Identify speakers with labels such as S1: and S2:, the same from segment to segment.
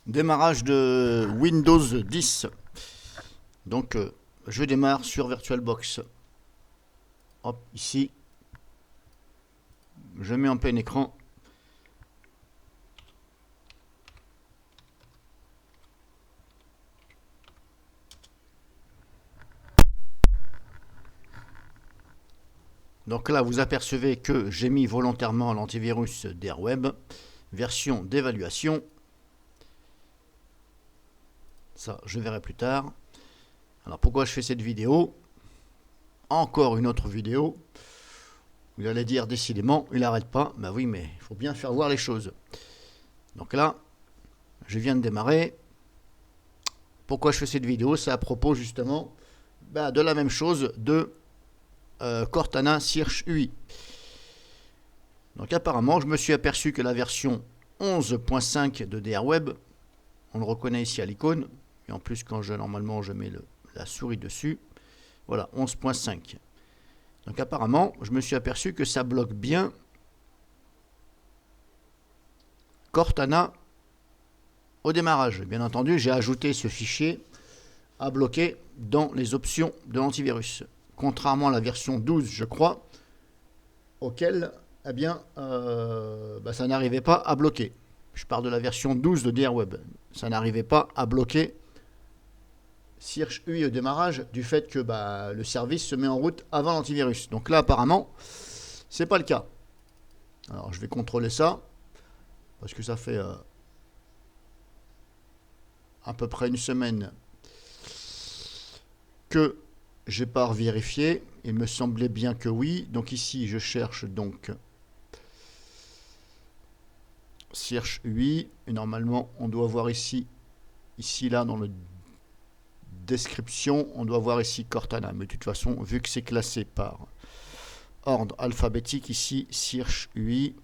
S1: Démarrage de Windows 10. Donc, je démarre sur VirtualBox. Hop, ici. Je mets en plein écran. Donc là, vous apercevez que j'ai mis volontairement l'antivirus d'Airweb, version d'évaluation. Ça, je verrai plus tard. Alors, pourquoi je fais cette vidéo? Encore une autre vidéo. Vous allez dire, décidément, il n'arrête pas. Bah oui, mais il faut bien faire voir les choses. Donc là, je viens de démarrer. Pourquoi je fais cette vidéo? C'est à propos, justement, de la même chose de Cortana Search UI. Donc apparemment, je me suis aperçu que la version 11.5 de DRWeb, on le reconnaît ici à l'icône, et en plus quand normalement je mets la souris dessus, voilà, 11.5. Donc apparemment, je me suis aperçu que ça bloque bien Cortana au démarrage. Bien entendu, j'ai ajouté ce fichier à bloquer dans les options de l'antivirus. Contrairement à la version 12, je crois, auquel ça n'arrivait pas à bloquer. Je parle de la version 12 de DRWeb. Ça n'arrivait pas à bloquer Search UI au démarrage du fait que le service se met en route avant l'antivirus. Donc là, apparemment, c'est pas le cas. Alors, je vais contrôler ça parce que ça fait à peu près une semaine que j'ai pas revérifié. Il me semblait bien que oui. Donc ici, je cherche donc Search UI. Et normalement, on doit voir ici là, dans le description, on doit voir ici Cortana. Mais de toute façon, vu que c'est classé par ordre alphabétique, ici, Search UI.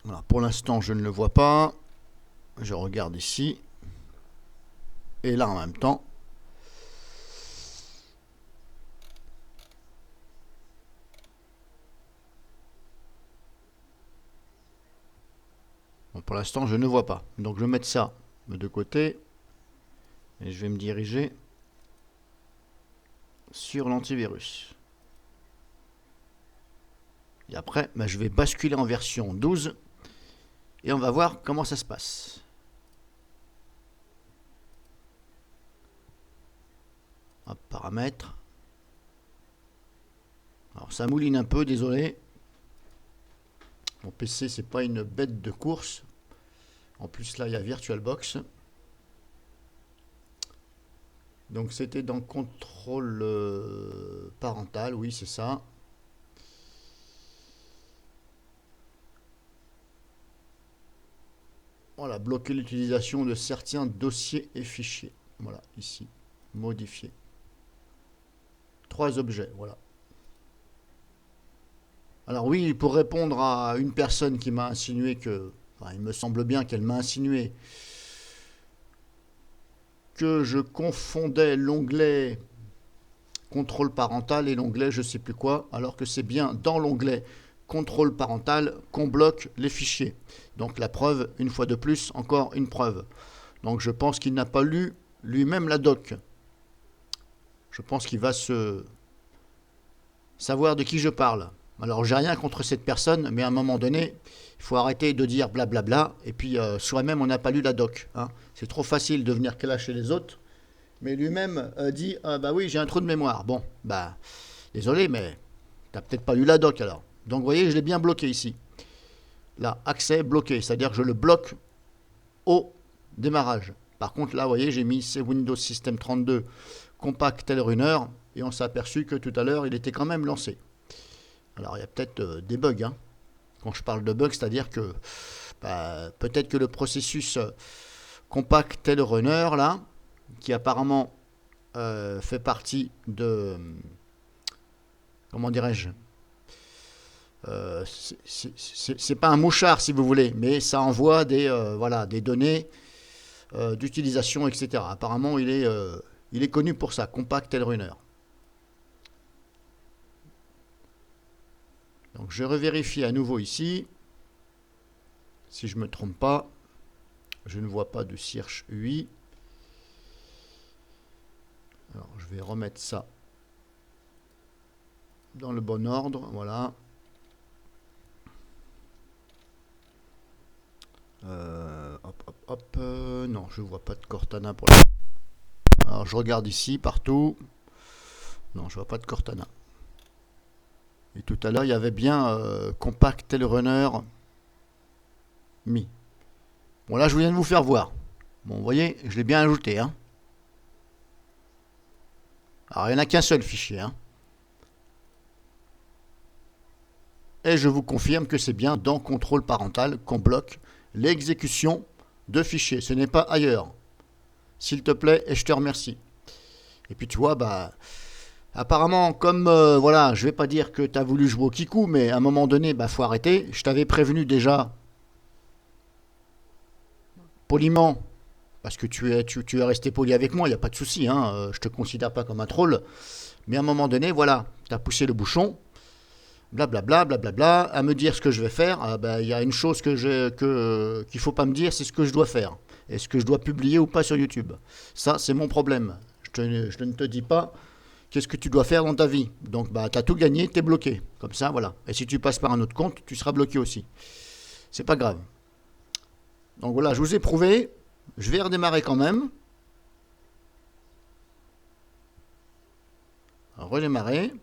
S1: Voilà, pour l'instant, je ne le vois pas. Je regarde ici. Et là, en même temps, bon, pour l'instant, je ne vois pas. Donc, je vais mettre ça de côté. Et je vais me diriger sur l'antivirus. Et après, je vais basculer en version 12. Et on va voir comment ça se passe. Hop, paramètres. Alors ça mouline un peu, désolé. Mon PC, c'est pas une bête de course. En plus, là, il y a VirtualBox. Donc c'était dans contrôle parental, oui, c'est ça. Voilà, bloquer l'utilisation de certains dossiers et fichiers. Voilà, ici, modifier. 3 objets, voilà. Alors oui, pour répondre à une personne qui m'a insinué que, enfin, il me semble bien qu'elle m'a insinué que je confondais l'onglet contrôle parental et l'onglet je sais plus quoi, alors que c'est bien dans l'onglet contrôle parental qu'on bloque les fichiers. Donc la preuve, une fois de plus, encore une preuve. Donc je pense qu'il n'a pas lu lui-même la doc. Je pense qu'il va se savoir de qui je parle. Alors j'ai rien contre cette personne, mais à un moment donné, il faut arrêter de dire blablabla, et puis soi-même on n'a pas lu la doc. Hein. C'est trop facile de venir clasher les autres, mais lui-même dit oui, j'ai un trou de mémoire. Bon, désolé, mais t'as peut-être pas lu la doc alors. Donc vous voyez, je l'ai bien bloqué ici. Là, accès bloqué, c'est-à-dire que je le bloque au démarrage. Par contre, là, vous voyez, j'ai mis c'est Windows System 32 Compact Telrunner, et on s'est aperçu que tout à l'heure, il était quand même lancé. Alors, il y a peut-être des bugs. Hein. Quand je parle de bugs, c'est-à-dire que peut-être que le processus Compact Telrunner, là, qui apparemment fait partie de... Comment dirais-je, c'est pas un mouchard si vous voulez, mais ça envoie des données d'utilisation, etc. Apparemment, il est connu pour ça, Compact Telrunner. Donc je revérifie à nouveau ici. Si je ne me trompe pas, je ne vois pas de Search UI. Alors, je vais remettre ça dans le bon ordre. Voilà. Non, je ne vois pas de Cortana pour l'instant. Alors, je regarde ici, partout. Non, je vois pas de Cortana. Et tout à l'heure, il y avait bien Compact Tailrunner Mi. Bon, là, je viens de vous faire voir. Bon, vous voyez, je l'ai bien ajouté. Hein. Alors, il n'y en a qu'un seul fichier. Hein. Et je vous confirme que c'est bien dans contrôle parental qu'on bloque l'exécution de fichiers. Ce n'est pas ailleurs. S'il te plaît, et je te remercie. Et puis, tu vois, bah... Apparemment, comme, voilà, je vais pas dire que tu as voulu jouer au kikou, mais à un moment donné, bah, faut arrêter. Je t'avais prévenu déjà, poliment, parce que tu es resté poli avec moi, il n'y a pas de souci, hein, je te considère pas comme un troll. Mais à un moment donné, voilà, tu as poussé le bouchon, blablabla, blablabla, à me dire ce que je vais faire. Ah, bah, y a une chose qu'il faut pas me dire, c'est ce que je dois faire. Est-ce que je dois publier ou pas sur YouTube? Ça, c'est mon problème. Je ne te dis pas qu'est-ce que tu dois faire dans ta vie. Donc, bah, tu as tout gagné, tu es bloqué. Comme ça, voilà. Et si tu passes par un autre compte, tu seras bloqué aussi. C'est pas grave. Donc voilà, je vous ai prouvé. Je vais redémarrer quand même. Alors, redémarrer.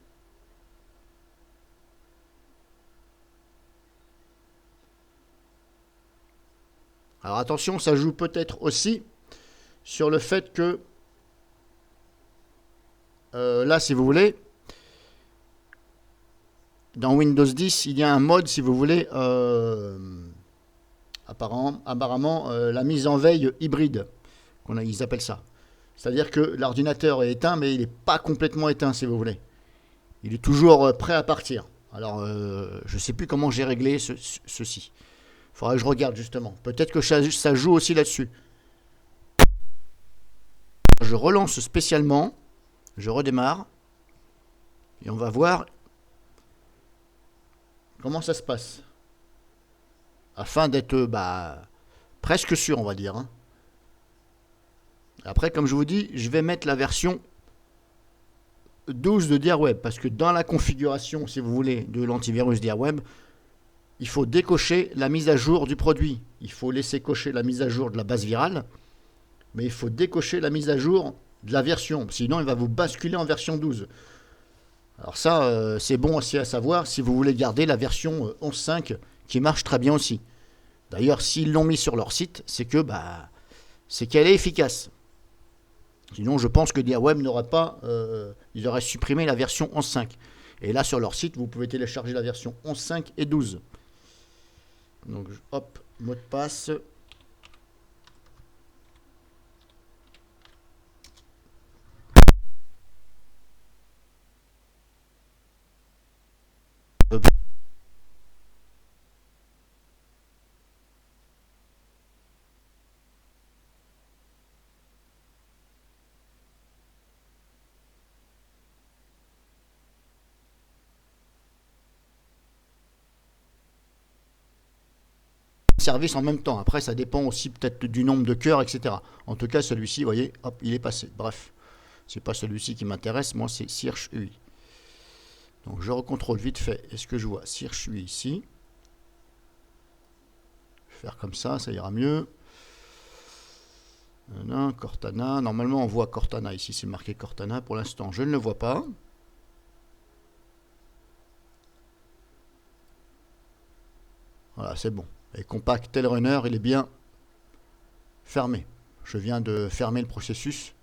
S1: Alors attention, ça joue peut-être aussi sur le fait que là, si vous voulez, dans Windows 10, il y a un mode, si vous voulez, apparemment la mise en veille hybride, ils appellent ça. C'est-à-dire que l'ordinateur est éteint, mais il n'est pas complètement éteint, si vous voulez. Il est toujours prêt à partir. Alors, je ne sais plus comment j'ai réglé ceci. Il faudra que je regarde, justement. Peut-être que ça joue aussi là-dessus. Je relance spécialement. Je redémarre. Et on va voir comment ça se passe. Afin d'être presque sûr, on va dire. Hein. Après, comme je vous dis, je vais mettre la version 12 de DiarWeb. Parce que dans la configuration, si vous voulez, de l'antivirus DiarWeb, il faut décocher la mise à jour du produit. Il faut laisser cocher la mise à jour de la base virale. Mais il faut décocher la mise à jour de la version. Sinon, il va vous basculer en version 12. Alors ça, c'est bon aussi à savoir si vous voulez garder la version 11.5 qui marche très bien aussi. D'ailleurs, s'ils l'ont mis sur leur site, c'est que c'est qu'elle est efficace. Sinon, je pense que DiarWeb n'aura pas, ils auraient supprimé la version 11.5. Et là, sur leur site, vous pouvez télécharger la version 11.5 et 12. Donc, hop, mot de passe. Service en même temps. Après, ça dépend aussi peut-être du nombre de cœurs, etc. En tout cas, celui-ci, vous voyez, hop, il est passé. Bref, c'est pas celui-ci qui m'intéresse. Moi, c'est Search UI. Donc, je recontrôle vite fait. Est-ce que je vois Search UI ici? Je vais faire comme ça ira mieux. Cortana. Normalement, on voit Cortana ici. C'est marqué Cortana. Pour l'instant, je ne le vois pas. Voilà, c'est bon. Et Compact Tailrunner, il est bien fermé. Je viens de fermer le processus.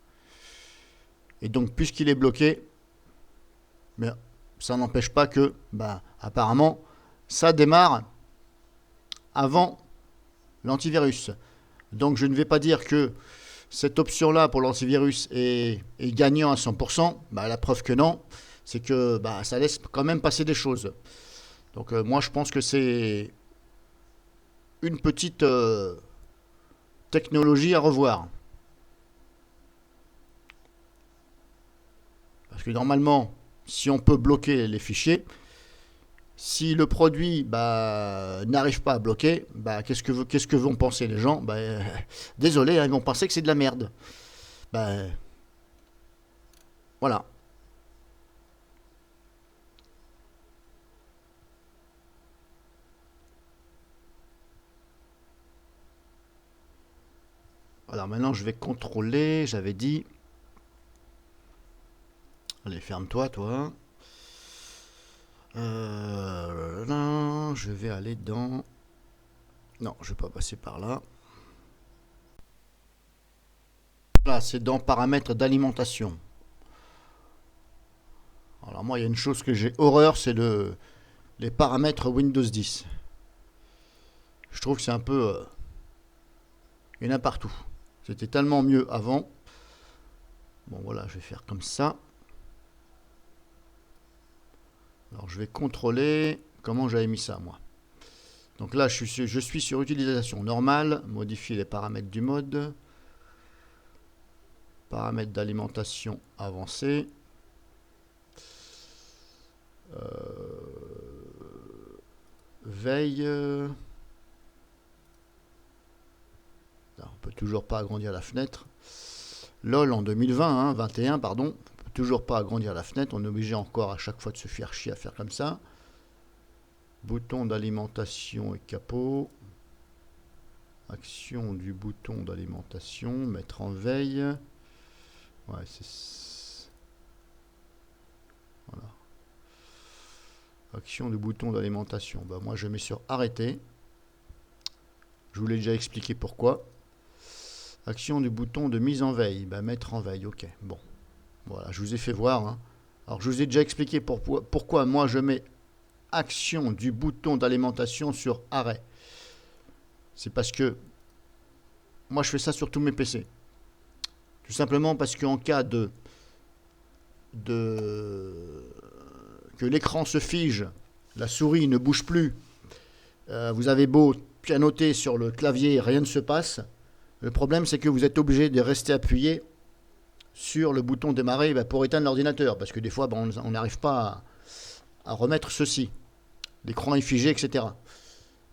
S1: Et donc, puisqu'il est bloqué, mais ça n'empêche pas que, apparemment, ça démarre avant l'antivirus. Donc, je ne vais pas dire que cette option-là pour l'antivirus est gagnant à 100%. La preuve que non, c'est que ça laisse quand même passer des choses. Donc, moi, je pense que c'est une petite technologie à revoir. Parce que normalement, si on peut bloquer les fichiers, Si le produit n'arrive pas à bloquer, qu'est-ce que vont penser les gens? Désolé, hein, ils vont penser que c'est de la merde. Bah, voilà. Alors maintenant, je vais contrôler. J'avais dit. Allez, ferme-toi, toi. Là, je vais aller dans. Non, je vais pas passer par là. Là, c'est dans paramètres d'alimentation. Alors moi, il y a une chose que j'ai horreur, c'est les paramètres Windows 10. Je trouve que c'est un peu... il y en a partout. C'était tellement mieux avant. Bon, voilà, je vais faire comme ça. Alors, je vais contrôler comment j'avais mis ça, moi. Donc là, je suis sur utilisation normale. Modifier les paramètres du mode. Paramètres d'alimentation avancés. Veille. On peut toujours pas agrandir la fenêtre. LOL en 2020, hein, 21 pardon. On peut toujours pas agrandir la fenêtre. On est obligé encore à chaque fois de se faire chier à faire comme ça. Bouton d'alimentation et capot. Action du bouton d'alimentation. Mettre en veille. Ouais, c'est... Voilà. Action du bouton d'alimentation. Moi, je mets sur arrêter. Je vous l'ai déjà expliqué pourquoi. Action du bouton de mise en veille. Mettre en veille, ok. Bon. Voilà, je vous ai fait voir. Hein. Alors, je vous ai déjà expliqué pourquoi moi, je mets action du bouton d'alimentation sur arrêt. C'est parce que moi, je fais ça sur tous mes PC. Tout simplement parce qu'en cas que l'écran se fige, la souris ne bouge plus, vous avez beau pianoter sur le clavier, rien ne se passe. Le problème, c'est que vous êtes obligé de rester appuyé sur le bouton démarrer pour éteindre l'ordinateur, parce que des fois, on n'arrive pas à remettre ceci. L'écran est figé, etc.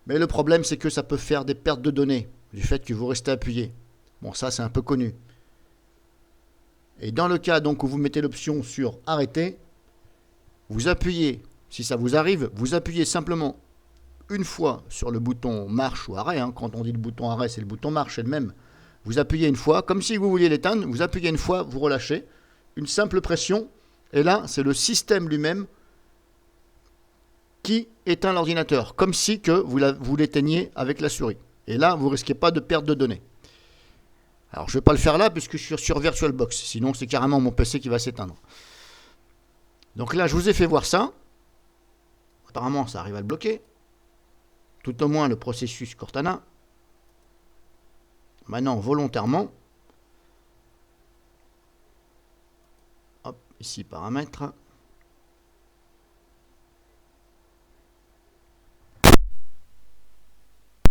S1: Mais le problème, c'est que ça peut faire des pertes de données, du fait que vous restez appuyé. Bon, ça, c'est un peu connu. Et dans le cas donc où vous mettez l'option sur arrêter, vous appuyez, si ça vous arrive, vous appuyez simplement une fois sur le bouton marche ou arrêt. Hein. Quand on dit le bouton arrêt, c'est le bouton marche, c'est le même. Vous appuyez une fois, comme si vous vouliez l'éteindre, vous appuyez une fois, vous relâchez. Une simple pression, et là, c'est le système lui-même qui éteint l'ordinateur, comme si que vous l'éteigniez avec la souris. Et là, vous ne risquez pas de perte de données. Alors, je ne vais pas le faire là, puisque je suis sur VirtualBox. Sinon, c'est carrément mon PC qui va s'éteindre. Donc là, je vous ai fait voir ça. Apparemment, ça arrive à le bloquer. Tout au moins, le processus Cortana. Maintenant, volontairement. Hop, ici, paramètres.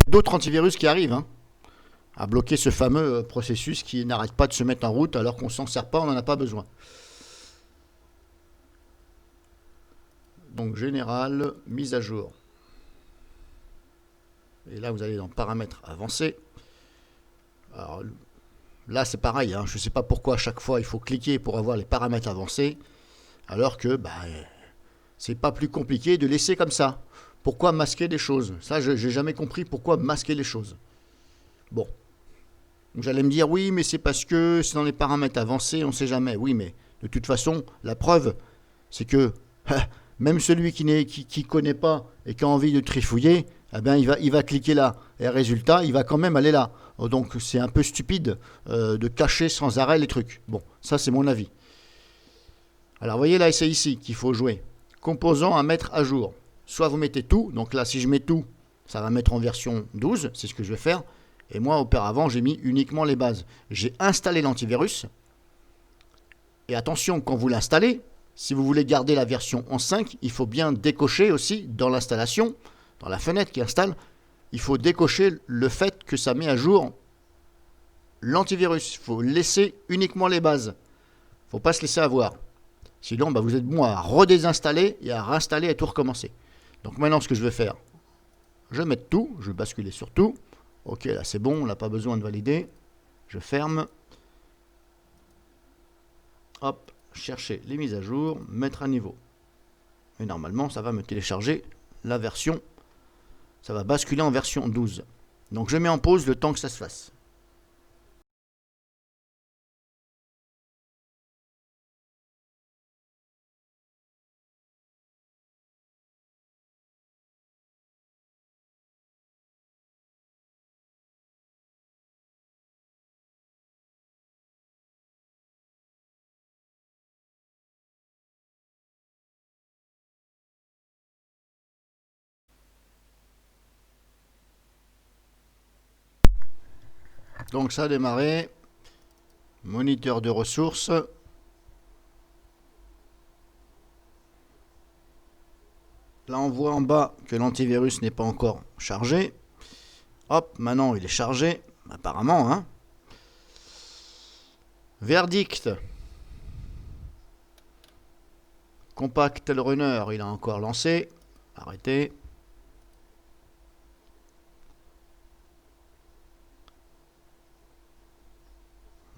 S1: D'autres antivirus qui arrivent, hein, à bloquer ce fameux processus qui n'arrête pas de se mettre en route alors qu'on ne s'en sert pas, on n'en a pas besoin. Donc général, mise à jour. Et là vous allez dans paramètres avancés. Alors là c'est pareil, hein, je ne sais pas pourquoi à chaque fois il faut cliquer pour avoir les paramètres avancés, alors que c'est pas plus compliqué de laisser comme ça. Pourquoi masquer des choses? Ça, je n'ai jamais compris pourquoi masquer les choses. Bon. Vous allez me dire, oui, mais c'est parce que c'est dans les paramètres avancés, on ne sait jamais. Oui, mais de toute façon, la preuve, c'est que même celui qui ne connaît pas et qui a envie de trifouiller, il va cliquer là. Et résultat, il va quand même aller là. Donc, c'est un peu stupide de cacher sans arrêt les trucs. Bon, ça, c'est mon avis. Alors, vous voyez là, c'est ici qu'il faut jouer. Composants à mettre à jour. Soit vous mettez tout, donc là si je mets tout, ça va mettre en version 12, c'est ce que je vais faire. Et moi auparavant j'ai mis uniquement les bases. J'ai installé l'antivirus. Et attention, quand vous l'installez, si vous voulez garder la version 11.5, il faut bien décocher aussi dans l'installation, dans la fenêtre qui installe, il faut décocher le fait que ça met à jour l'antivirus. Il faut laisser uniquement les bases. Il ne faut pas se laisser avoir. Sinon vous êtes bon à redésinstaller et à réinstaller et tout recommencer. Donc maintenant, ce que je vais faire, je vais mettre tout, je vais basculer sur tout. Ok, là c'est bon, on n'a pas besoin de valider. Je ferme. Hop, chercher les mises à jour, mettre à niveau. Et normalement, ça va me télécharger la version. Ça va basculer en version 12. Donc je mets en pause le temps que ça se fasse. Donc ça a démarré. Moniteur de ressources. Là on voit en bas que l'antivirus n'est pas encore chargé. Hop, maintenant il est chargé. Apparemment, hein. Verdict. Compact Runner, il a encore lancé. Arrêtez.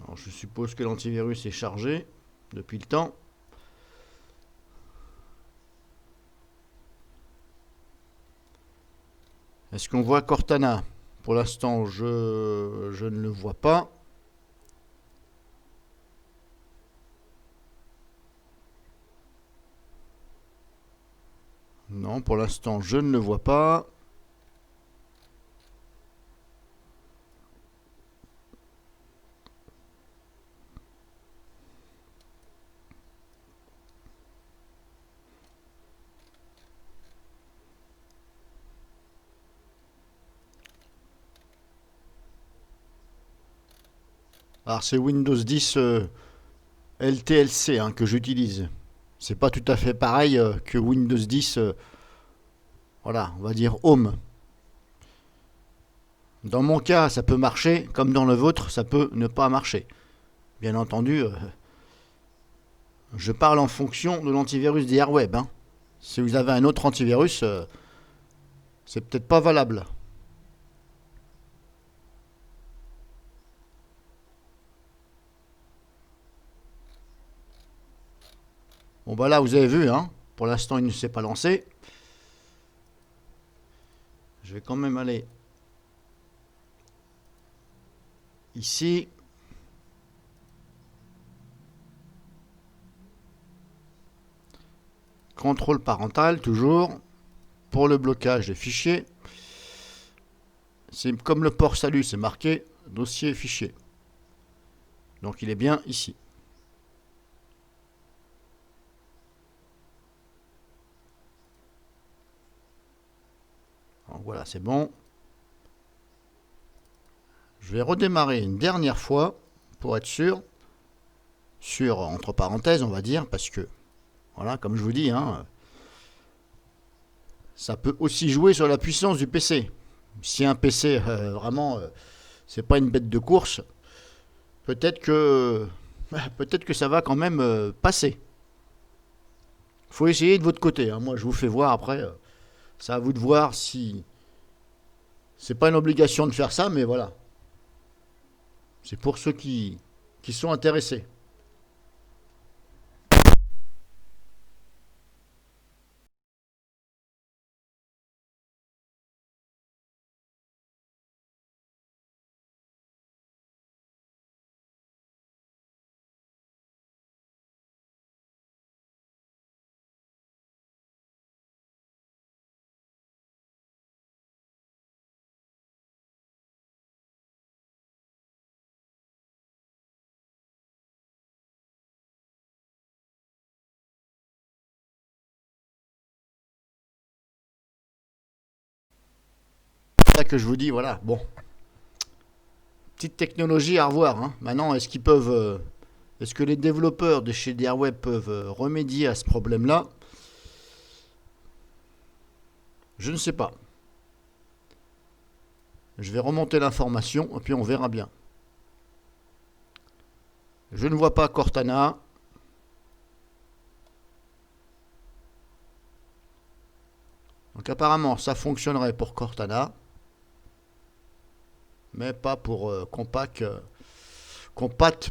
S1: Alors, je suppose que l'antivirus est chargé depuis le temps. Est-ce qu'on voit Cortana? Pour l'instant, je ne le vois pas. Non, pour l'instant, je ne le vois pas. Alors, c'est Windows 10 LTLC hein, que j'utilise. C'est pas tout à fait pareil que Windows 10, voilà, on va dire Home. Dans mon cas, ça peut marcher, comme dans le vôtre, ça peut ne pas marcher. Bien entendu, je parle en fonction de l'antivirus d'Airweb. Hein. Si vous avez un autre antivirus, c'est peut-être pas valable. Bon bah là, vous avez vu, hein. Pour l'instant, il ne s'est pas lancé. Je vais quand même aller ici. Contrôle parental, toujours. Pour le blocage des fichiers. C'est comme le port salut, c'est marqué dossier fichier. Donc il est bien ici. Donc voilà, c'est bon. Je vais redémarrer une dernière fois pour être sûr. Sur, entre parenthèses, on va dire, parce que, voilà, comme je vous dis, hein, ça peut aussi jouer sur la puissance du PC. Si un PC, vraiment, c'est pas une bête de course, peut-être que, peut-être que ça va quand même passer. Faut essayer de votre côté. Hein. Moi, je vous fais voir après. C'est à vous de voir si. C'est pas une obligation de faire ça, mais voilà. C'est pour ceux qui sont intéressés. C'est ça que je vous dis, voilà. Bon, petite technologie à revoir. Hein. Maintenant, est-ce qu'ils peuvent. Est-ce que les développeurs de chez Airweb peuvent remédier à ce problème-là? Je ne sais pas. Je vais remonter l'information et puis on verra bien. Je ne vois pas Cortana. Donc apparemment, ça fonctionnerait pour Cortana, mais pas pour Compact,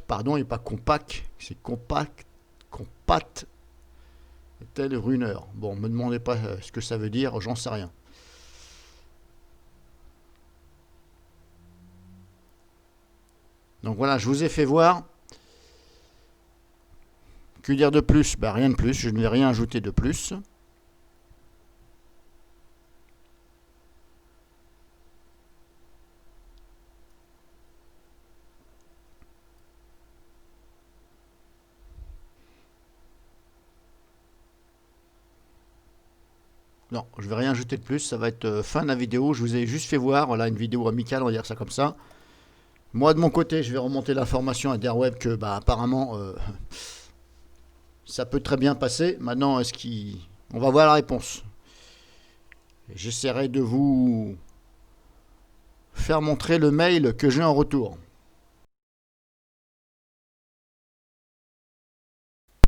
S1: pardon, et pas Compact, c'est Compact, Compact, tel Runner. Bon, me demandez pas ce que ça veut dire, j'en sais rien. Donc voilà, je vous ai fait voir. Que dire de plus? Ben, rien de plus, je ne vais rien ajouter de plus. Non, je vais rien ajouter de plus, ça va être fin de la vidéo. Je vous ai juste fait voir, voilà, une vidéo amicale, on va dire ça comme ça. Moi de mon côté, je vais remonter l'information à Derweb que bah, apparemment ça peut très bien passer. Maintenant, est-ce qu'il... On va voir la réponse. J'essaierai de vous faire montrer le mail que j'ai en retour.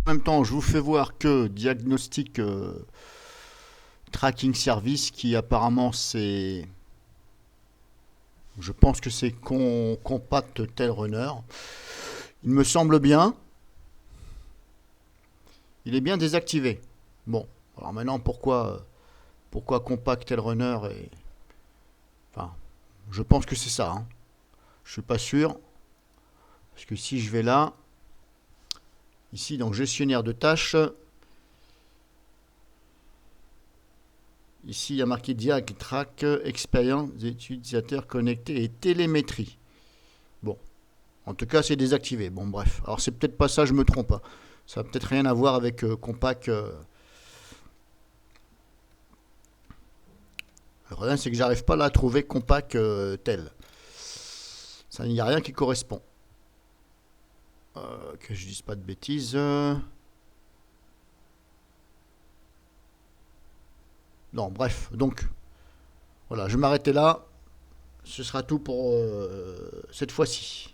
S1: En même temps, je vous fais voir que Diagnostic Tracking Service, qui apparemment c'est... Je pense que c'est Compact Tail Runner. Il me semble bien. Il est bien désactivé. Bon, alors maintenant pourquoi Compact Tail Runner est... Enfin, je pense que c'est ça. Hein. Je suis pas sûr. Parce que si je vais là, ici dans gestionnaire de tâches, ici il y a marqué Diag Track, expérience des utilisateurs connectés et télémétrie. Bon, en tout cas c'est désactivé. Bon bref, alors c'est peut-être pas ça, je me trompe pas. Ça n'a peut-être rien à voir avec Compact. Le problème c'est que j'arrive pas là à trouver Compact tel. Ça n'y a rien qui correspond. Que je dise pas de bêtises. Non, bref, donc voilà, je vais m'arrêter là. Ce sera tout pour cette fois-ci.